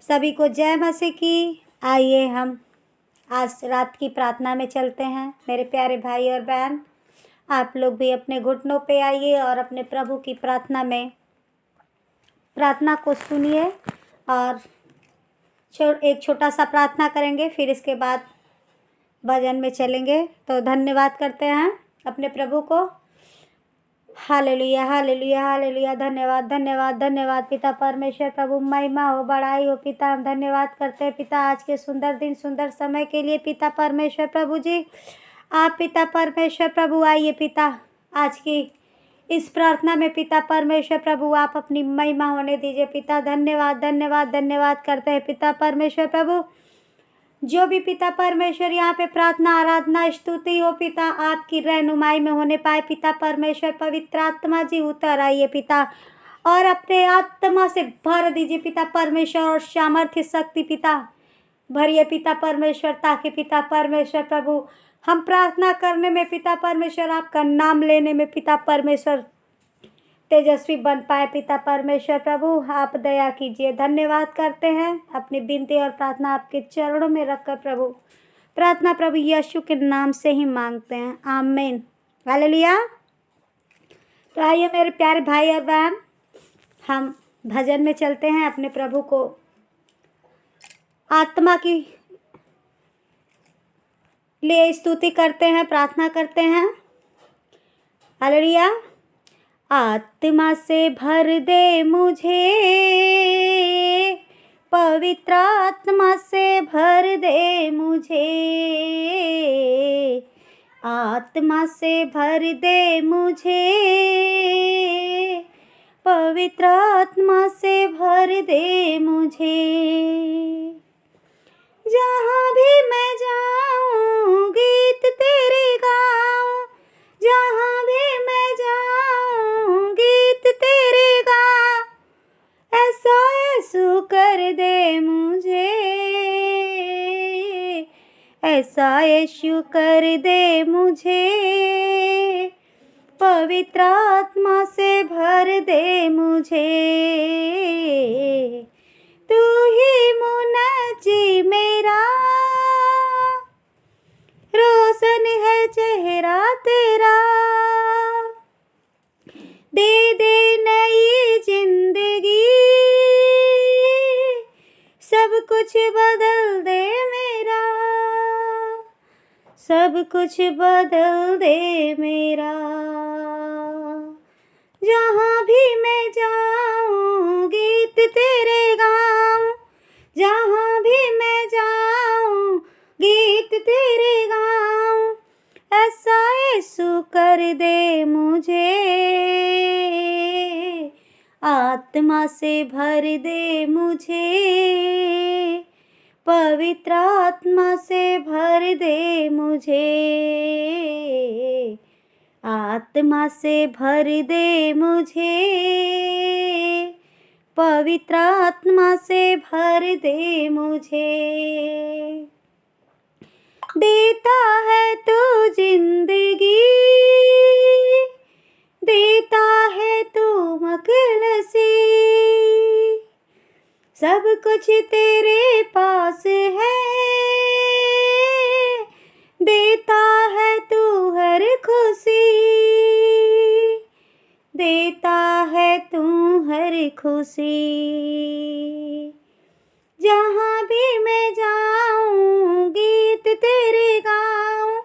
सभी को जय मसीह की। आइए हम आज रात की प्रार्थना में चलते हैं। मेरे प्यारे भाई और बहन, आप लोग भी अपने घुटनों पे आइए और अपने प्रभु की प्रार्थना को सुनिए और एक छोटा सा प्रार्थना करेंगे, फिर इसके बाद भजन में चलेंगे। तो धन्यवाद करते हैं अपने प्रभु को। Hallelujah hallelujah hallelujah. धन्यवाद धन्यवाद धन्यवाद पिता परमेश्वर प्रभु, महिमा हो, बड़ाई हो पिता। हम धन्यवाद करते हैं पिता आज के सुंदर दिन सुंदर समय के लिए पिता परमेश्वर प्रभु जी। आप पिता परमेश्वर प्रभु आइए पिता आज की इस प्रार्थना में पिता परमेश्वर प्रभु आप अपनी महिमा होने दीजिए पिता। धन्यवाद धन्यवाद धन्यवाद करते हैं पिता परमेश्वर प्रभु। जो भी पिता परमेश्वर यहाँ पे प्रार्थना आराधना स्तुति हो पिता, आपकी रहनुमाई में होने पाए पिता परमेश्वर। पवित्र आत्मा जी उतर आइए पिता और अपने आत्मा से भर दीजिए पिता परमेश्वर और सामर्थ्य शक्ति पिता भरिए पिता परमेश्वर, ताकि पिता परमेश्वर प्रभु हम प्रार्थना करने में पिता परमेश्वर, आपका नाम लेने में पिता परमेश्वर तेजस्वी बन पाए पिता परमेश्वर प्रभु। आप दया कीजिए। धन्यवाद करते हैं, अपनी विनती और प्रार्थना आपके चरणों में रखकर प्रभु प्रार्थना प्रभु यीशु के नाम से ही मांगते हैं, आमीन। हालेलुया। तो आइए मेरे प्यारे भाई और बहन, हम भजन में चलते हैं। अपने प्रभु को आत्मा की लिए स्तुति करते हैं, प्रार्थना करते हैं। हालेलुया। आत्मा से भर दे मुझे, पवित्र आत्मा से भर दे मुझे, आत्मा से भर दे मुझे, पवित्र आत्मा से भर दे मुझे। जहाँ भी मैं जाऊँ गीत तेरे गाऊँ, जहाँ भी मैं जाऊँ गीत तेरे गाऊँ, ऐसा यीशु कर दे मुझे, ऐसा यीशु कर दे मुझे, पवित्र आत्मा से भर दे मुझे। तू ही मुनज्जी मेरा, रोशन है चेहरा तेरा, दे दे नई जिंदगी, सब कुछ बदल दे मेरा, सब कुछ बदल दे मेरा। जहाँ भी मैं जाऊँ गीत तेरे गाऊँ, जहाँ भी मैं जाऊँ गीत तेरे गाऊँ, ऐसा यीशु कर दे मुझे, आत्मा से भर दे मुझे, पवित्र आत्मा से भर दे मुझे, आत्मा से भर दे मुझे, पवित्र आत्मा से भर दे मुझे। देता है तू जिंदगी, देता है तू मखलसी, सब कुछ तेरे पास है, देता है तू हर खुशी, देता है तू हर खुशी। जहाँ भी मैं जाऊँ गीत तेरे गाऊँ,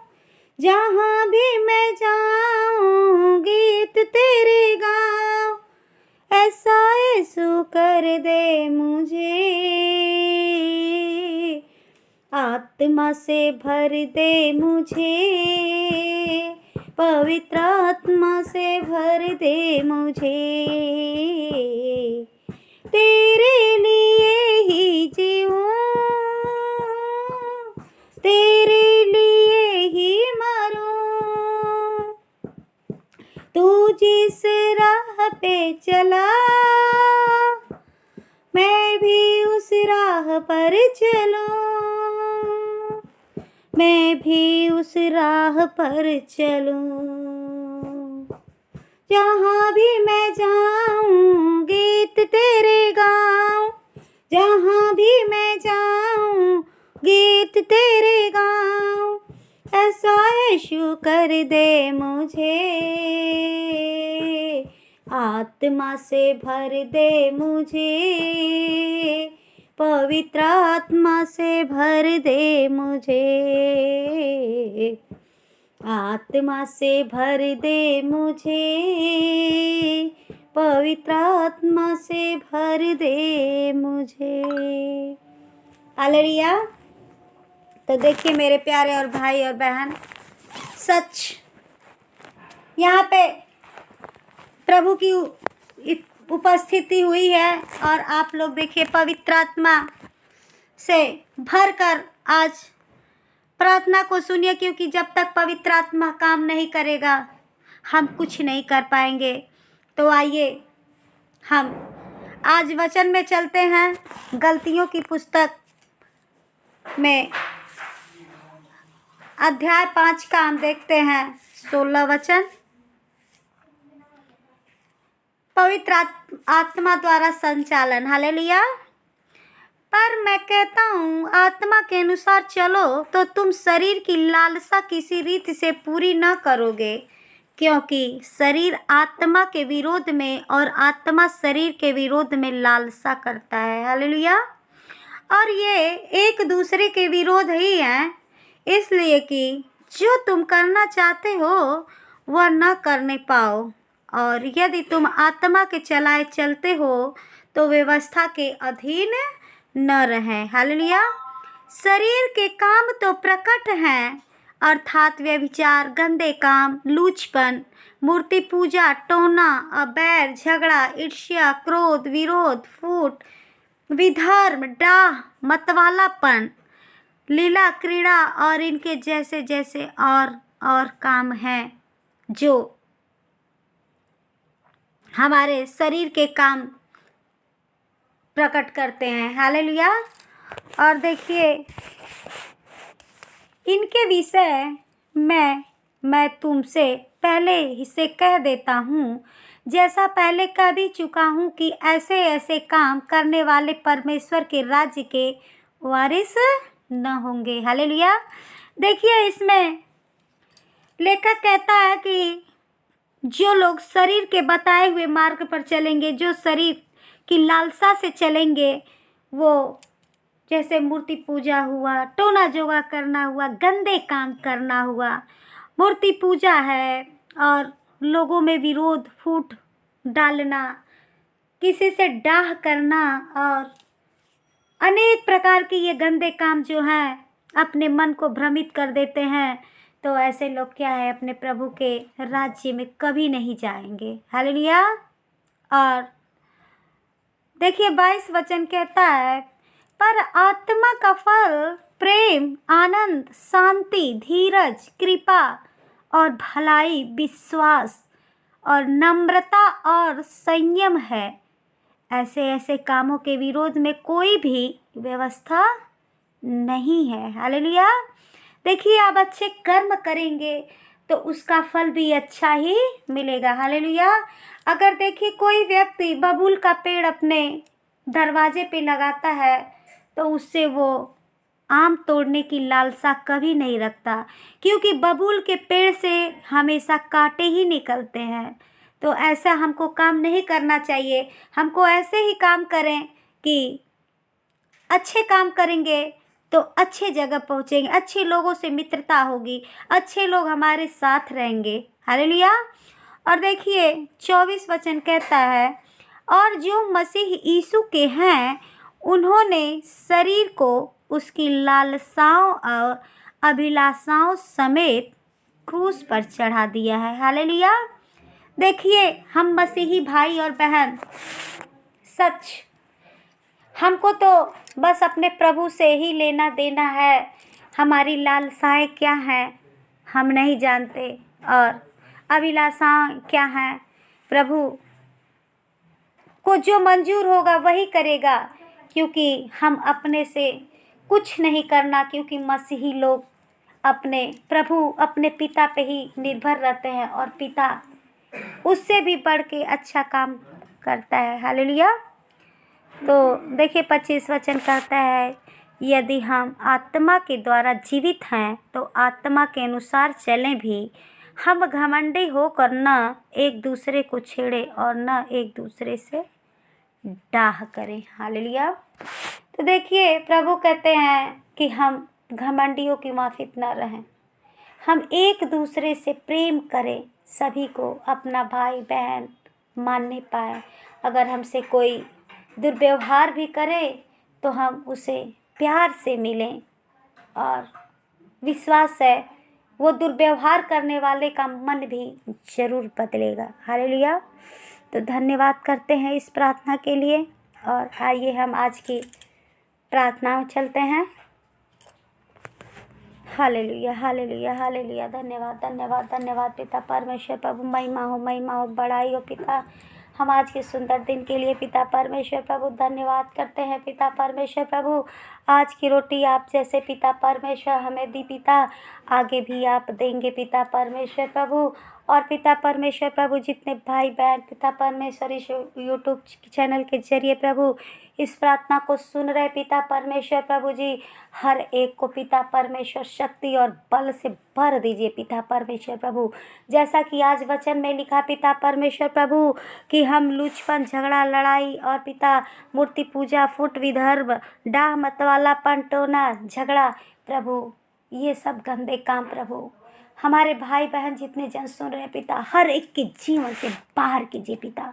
जहाँ भी मैं जाऊँ गीत तेरे गाऊँ, ऐसा यीशु कर दे मुझे, आत्मा से भर दे मुझे, पवित्र आत्मा से भर दे मुझे। तेरे लिए ही जीऊँ, तेरे लिए ही मरूँ, तू जिस राह पे चला मैं भी उस राह पर चलूँ, मैं भी उस राह पर चलूँ। जहाँ भी मैं जाऊँ गीत तेरे गाऊँ, जहाँ भी गीत तेरे गाऊं, ऐसा यीशु कर दे मुझे, आत्मा से भर दे मुझे, पवित्र आत्मा से भर दे मुझे, आत्मा से भर दे मुझे, पवित्र आत्मा से भर दे मुझे। हालेलुया। तो देखिए मेरे प्यारे और भाई और बहन, सच यहाँ पे प्रभु की उपस्थिति हुई है और आप लोग देखिए पवित्र आत्मा से भरकर आज प्रार्थना को सुनिए, क्योंकि जब तक पवित्र आत्मा काम नहीं करेगा हम कुछ नहीं कर पाएंगे। तो आइए हम आज वचन में चलते हैं। गलतियों की पुस्तक में अध्याय 5 का हम देखते हैं 16 वचन। पवित्र आत्मा द्वारा संचालन। हालेलुया। पर मैं कहता हूँ आत्मा के अनुसार चलो तो तुम शरीर की लालसा किसी रीति से पूरी न करोगे, क्योंकि शरीर आत्मा के विरोध में और आत्मा शरीर के विरोध में लालसा करता है। हालेलुया। और ये एक दूसरे के विरोध ही हैं, इसलिए कि जो तुम करना चाहते हो वह न करने पाओ। और यदि तुम आत्मा के चलाए चलते हो तो व्यवस्था के अधीन न रहें। हालेलुया। शरीर के काम तो प्रकट हैं, अर्थात व्यभिचार, गंदे काम, लूचपन, मूर्ति पूजा, टोना, बैर, झगड़ा, ईर्ष्या, क्रोध, विरोध, फूट, विधर्म, डाह, मतवालापन, लीला क्रीड़ा और इनके जैसे जैसे और काम हैं जो हमारे शरीर के काम प्रकट करते हैं। हालेलुया। और देखिए इनके विषय मैं तुमसे पहले ही से कह देता हूँ, जैसा पहले कह भी चुका हूँ कि ऐसे ऐसे काम करने वाले परमेश्वर के राज्य के वारिस न होंगे। हालेलुया। देखिए इसमें लेखक कहता है कि जो लोग शरीर के बताए हुए मार्ग पर चलेंगे, जो शरीर की लालसा से चलेंगे, वो जैसे मूर्ति पूजा हुआ, टोना जोगा करना हुआ, गंदे काम करना हुआ, मूर्ति पूजा है और लोगों में विरोध, फूट डालना, किसी से डाह करना और अनेक प्रकार के ये गंदे काम जो हैं अपने मन को भ्रमित कर देते हैं, तो ऐसे लोग क्या है अपने प्रभु के राज्य में कभी नहीं जाएंगे। हालेलुया। और देखिए 22 वचन कहता है, पर आत्मा का फल प्रेम, आनंद, शांति, धीरज, कृपा और भलाई, विश्वास और नम्रता और संयम है। ऐसे ऐसे कामों के विरोध में कोई भी व्यवस्था नहीं है। हालेलुया। देखिए आप अच्छे कर्म करेंगे तो उसका फल भी अच्छा ही मिलेगा। हालेलुया। अगर देखिए कोई व्यक्ति बबूल का पेड़ अपने दरवाजे पे लगाता है तो उससे वो आम तोड़ने की लालसा कभी नहीं रखता, क्योंकि बबूल के पेड़ से हमेशा कांटे ही निकलते हैं। तो ऐसा हमको काम नहीं करना चाहिए। हमको ऐसे ही काम करें कि अच्छे काम करेंगे तो अच्छे जगह पहुँचेंगे, अच्छे लोगों से मित्रता होगी, अच्छे लोग हमारे साथ रहेंगे। हालेलुया। और देखिए 24 वचन कहता है, और जो मसीह यीशु के हैं उन्होंने शरीर को उसकी लालसाओं और अभिलाषाओं समेत क्रूस पर चढ़ा दिया है। हालेलुया। देखिए हम मसीही भाई और बहन, सच हमको तो बस अपने प्रभु से ही लेना देना है। हमारी लालसाएं क्या हैं हम नहीं जानते, और अभिलाषाएं क्या हैं प्रभु को जो मंजूर होगा वही करेगा, क्योंकि हम अपने से कुछ नहीं करना, क्योंकि मसीही लोग अपने प्रभु अपने पिता पे ही निर्भर रहते हैं और पिता उससे भी बढ़ के अच्छा काम करता है। हालेलुया। तो देखिए 25 वचन कहता है यदि हम आत्मा के द्वारा जीवित हैं तो आत्मा के अनुसार चलें भी। हम घमंडी होकर न एक दूसरे को छेड़े और न एक दूसरे से डाह करें। हालेलुया। तो देखिए, प्रभु कहते हैं कि हम घमंडियों की माफिक न रहें, हम एक दूसरे से प्रेम करें, सभी को अपना भाई बहन मानने पाए। अगर हमसे कोई दुर्व्यवहार भी करे तो हम उसे प्यार से मिलें, और विश्वास है वो दुर्व्यवहार करने वाले का मन भी जरूर बदलेगा। हालेलुया। तो धन्यवाद करते हैं इस प्रार्थना के लिए, और आइए हम आज की प्रार्थना में चलते हैं। Hallelujah, hallelujah, hallelujah. धन्यवाद, धन्यवाद, धन्यवाद पिता परमेश्वर प्रभु। महिमा हो, बड़ाई हो पिता, हम आज के सुंदर दिन के लिए पिता परमेश्वर प्रभु धन्यवाद करते हैं पिता परमेश्वर प्रभु। आज की रोटी आप जैसे पिता परमेश्वर हमें दी पिता, आगे भी आप देंगे पिता परमेश्वर प्रभु। और पिता परमेश्वर प्रभु, जितने भाई बहन पिता परमेश्वर इस यूट्यूब चैनल के जरिए प्रभु इस प्रार्थना को सुन रहे पिता परमेश्वर प्रभु जी, हर एक को पिता परमेश्वर शक्ति और बल से भर दीजिए पिता परमेश्वर प्रभु। जैसा कि आज वचन में लिखा पिता परमेश्वर प्रभु कि हम लुचपन, झगड़ा, लड़ाई और पिता मूर्ति पूजा, फुट, विधर्म, डाह मतवाला, पंटोना, झगड़ा प्रभु, ये सब गंदे काम प्रभु हमारे भाई बहन जितने जन सुन रहे पिता, हर एक के जीवन से बाहर कीजिए पिता।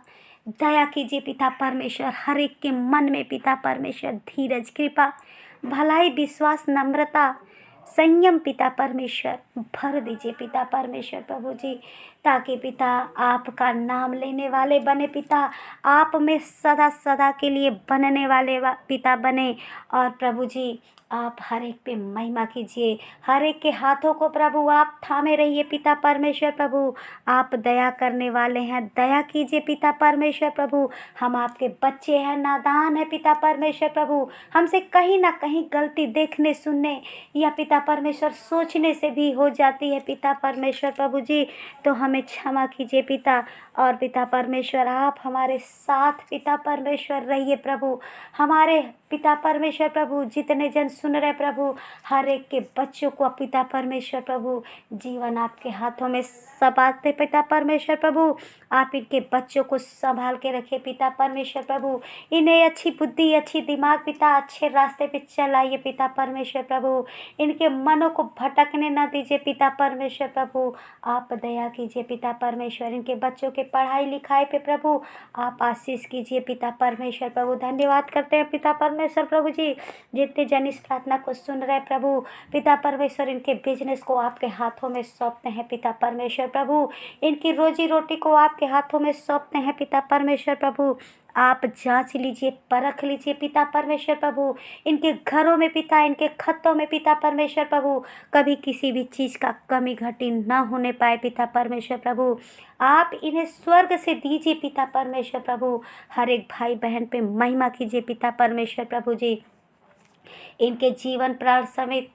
दया कीजिए पिता परमेश्वर, हर एक के मन में पिता परमेश्वर धीरज, कृपा, भलाई, विश्वास, नम्रता, संयम पिता परमेश्वर भर दीजिए पिता परमेश्वर प्रभु जी, ताकि पिता आपका नाम लेने वाले बने पिता, आप में सदा सदा के लिए बनने वाले पिता बने। और प्रभु जी, आप हर एक पे महिमा कीजिए, हर एक के हाथों को प्रभु आप थामे रहिए पिता परमेश्वर प्रभु। आप दया करने वाले हैं, दया कीजिए पिता परमेश्वर प्रभु। हम आपके बच्चे हैं, नादान है पिता परमेश्वर प्रभु, हमसे कहीं ना कहीं गलती देखने, सुनने या पिता परमेश्वर सोचने से भी हो जाती है पिता परमेश्वर प्रभु जी, तो हमें क्षमा कीजिए पिता। और पिता परमेश्वर, आप हमारे साथ पिता परमेश्वर रहिए प्रभु। हमारे पिता परमेश्वर प्रभु जितने जन सुन रहे प्रभु, हर एक के बच्चों को पिता परमेश्वर प्रभु जीवन आपके हाथों में सौंपते पिता परमेश्वर प्रभु। आप इनके बच्चों को संभाल के रखिए पिता परमेश्वर प्रभु, इन्हें अच्छी बुद्धि, अच्छी दिमाग पिता, अच्छे रास्ते पे चलाइए पिता परमेश्वर प्रभु। इनके मनों को भटकने न दीजिए पिता परमेश्वर प्रभु। आप दया कीजिए पिता परमेश्वर, इनके बच्चों के पढ़ाई लिखाई पे प्रभु आप आशीष कीजिए पिता परमेश्वर प्रभु। धन्यवाद करते हैं पिता परमेश्वर प्रभु जी, जितने जन इस प्रार्थना को सुन रहे प्रभु पिता परमेश्वर, इनके बिजनेस को आपके हाथों में सौंपते हैं पिता परमेश्वर प्रभु। इनकी रोजी रोटी को आपके हाथों में सौंपते हैं पिता परमेश्वर प्रभु। आप जांच लीजिए, परख लीजिए पिता परमेश्वर प्रभु। इनके घरों में पिता, इनके खतों में पिता परमेश्वर प्रभु कभी किसी भी चीज़ का कमी घटी ना होने पाए पिता परमेश्वर प्रभु। आप इन्हें स्वर्ग से दीजिए पिता परमेश्वर प्रभु। हर एक भाई बहन पे महिमा कीजिए पिता परमेश्वर प्रभु जी। इनके जीवन प्राण समेत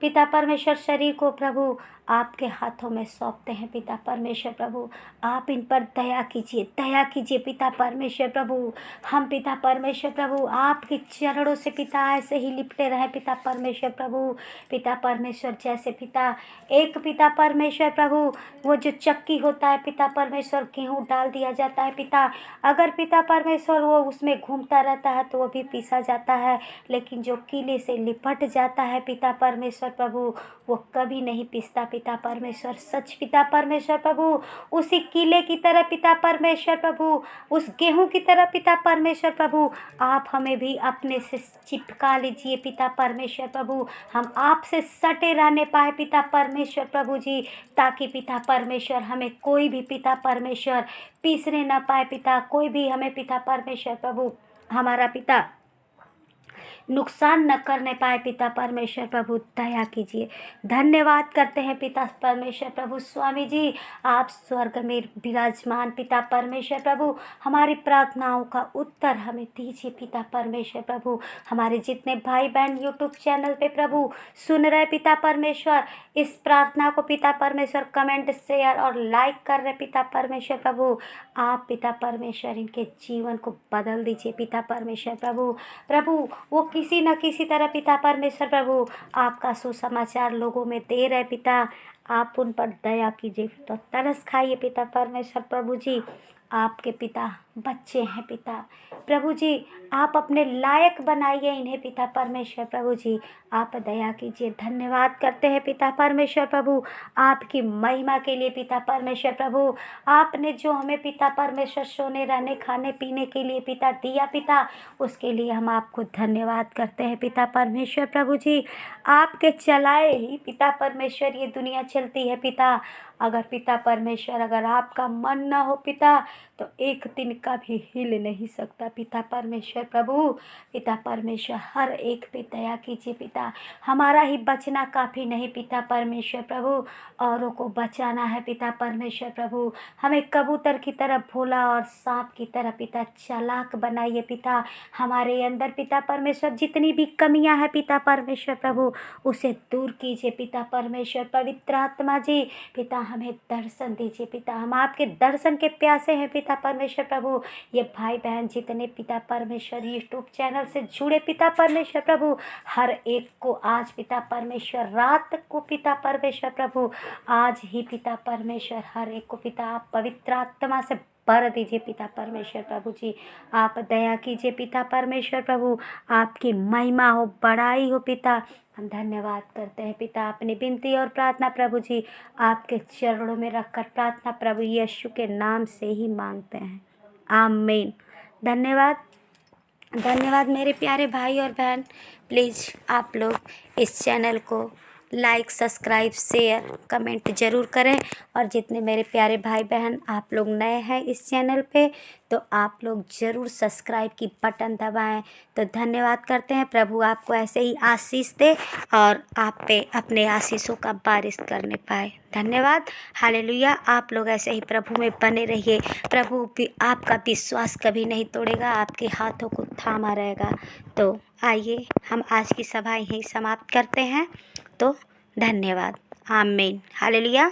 पिता परमेश्वर शरीर को प्रभु आपके हाथों में सौंपते हैं पिता परमेश्वर प्रभु। आप इन पर दया कीजिए, दया कीजिए पिता परमेश्वर प्रभु। हम पिता परमेश्वर प्रभु आपके चरणों से पिता ऐसे ही लिपटे रहे पिता परमेश्वर प्रभु। पिता परमेश्वर जैसे पिता एक पिता परमेश्वर प्रभु, वो जो चक्की होता है पिता परमेश्वर, गेहूँ डाल दिया जाता है पिता, अगर पिता परमेश्वर वो उसमें घूमता रहता है तो वो भी पीसा जाता है, लेकिन जो कीले से लिपट जाता है पिता परमेश्वर प्रभु वो कभी नहीं पिसता पिता परमेश्वर। सच पिता परमेश्वर प्रभु, उसी कीले की तरह पिता परमेश्वर प्रभु, उस गेहूं की तरह पिता परमेश्वर प्रभु आप हमें भी अपने से चिपका लीजिए पिता परमेश्वर प्रभु। हम आपसे सटे रहने पाए पिता परमेश्वर प्रभु जी, ताकि पिता परमेश्वर हमें कोई भी पिता परमेश्वर पीसने ना पाए पिता, कोई भी हमें पिता परमेश्वर प्रभु हमारा पिता नुकसान न करने पाए पिता परमेश्वर प्रभु। दया कीजिए, धन्यवाद करते हैं पिता परमेश्वर प्रभु। स्वामी जी, आप स्वर्ग में विराजमान पिता परमेश्वर प्रभु, हमारी प्रार्थनाओं का उत्तर हमें दीजिए पिता परमेश्वर प्रभु। हमारे जितने भाई बहन यूट्यूब चैनल पे प्रभु सुन रहे पिता परमेश्वर, इस प्रार्थना को पिता परमेश्वर कमेंट, शेयर और लाइक कर रहे पिता परमेश्वर प्रभु, आप पिता परमेश्वर इनके जीवन को बदल दीजिए पिता परमेश्वर प्रभु। प्रभु वो किसी न किसी तरह पिता परमेश्वर प्रभु आपका सुसमाचार लोगों में दे रहे पिता, आप उन पर दया कीजिए। तो तरस खाइए पिता परमेश्वर प्रभु जी, आपके पिता बच्चे हैं पिता प्रभु जी, आप अपने लायक बनाइए इन्हें पिता परमेश्वर प्रभु जी, आप दया कीजिए। धन्यवाद करते हैं पिता परमेश्वर प्रभु आपकी महिमा के लिए पिता परमेश्वर प्रभु, आपने जो हमें पिता परमेश्वर सोने रहने खाने पीने के लिए पिता दिया पिता, उसके लिए हम आपको धन्यवाद करते हैं पिता परमेश्वर प्रभु जी। आपके चलाए ही पिता परमेश्वर ये दुनिया चलती है पिता, अगर पिता परमेश्वर अगर आपका मन ना हो पिता तो एक दिन का भी हिल नहीं सकता पिता परमेश्वर प्रभु। पिता परमेश्वर हर एक पे दया कीजिए पिता, हमारा ही बचना काफ़ी नहीं पिता परमेश्वर प्रभु, औरों को बचाना है पिता परमेश्वर प्रभु। हमें कबूतर की तरह भोला और सांप की तरह पिता चालाक बनाइए पिता, हमारे अंदर पिता परमेश्वर जितनी भी कमियां हैं पिता परमेश्वर प्रभु उसे दूर कीजिए पिता परमेश्वर। पवित्र आत्मा जी पिता हमें दर्शन दीजिए पिता, हम आपके दर्शन के प्यासे हैं पिता परमेश्वर प्रभु। ये भाई बहन जितने पिता परमेश्वर यूट्यूब चैनल से जुड़े पिता परमेश्वर प्रभु, हर एक को आज पिता परमेश्वर रात को पिता परमेश्वर प्रभु, आज ही पिता परमेश्वर हर एक को पिता आप पवित्र आत्मा से भर दीजिए पिता परमेश्वर प्रभु जी। आप दया कीजिए पिता परमेश्वर प्रभु, आपकी महिमा हो बड़ाई हो पिता। हम धन्यवाद करते हैं पिता, अपनी विनती और प्रार्थना प्रभु जी आपके चरणों में रखकर प्रार्थना प्रभु यीशु के नाम से ही मांगते हैं, आमीन। धन्यवाद धन्यवाद मेरे प्यारे भाई और बहन, प्लीज़ आप लोग इस चैनल को लाइक सब्सक्राइब शेयर कमेंट ज़रूर करें, और जितने मेरे प्यारे भाई बहन आप लोग नए हैं इस चैनल पे तो आप लोग ज़रूर सब्सक्राइब की बटन दबाएं। तो धन्यवाद करते हैं, प्रभु आपको ऐसे ही आशीष दे और आप पे अपने आशीषों का बारिश करने पाए। धन्यवाद, हालेलुया। आप लोग ऐसे ही प्रभु में बने रहिए, प्रभु भी आपका विश्वास कभी नहीं तोड़ेगा, आपके हाथों को थामा रहेगा। तो आइए हम आज की सभा यहीं समाप्त करते हैं। तो धन्यवाद, आमीन, हालेलुया।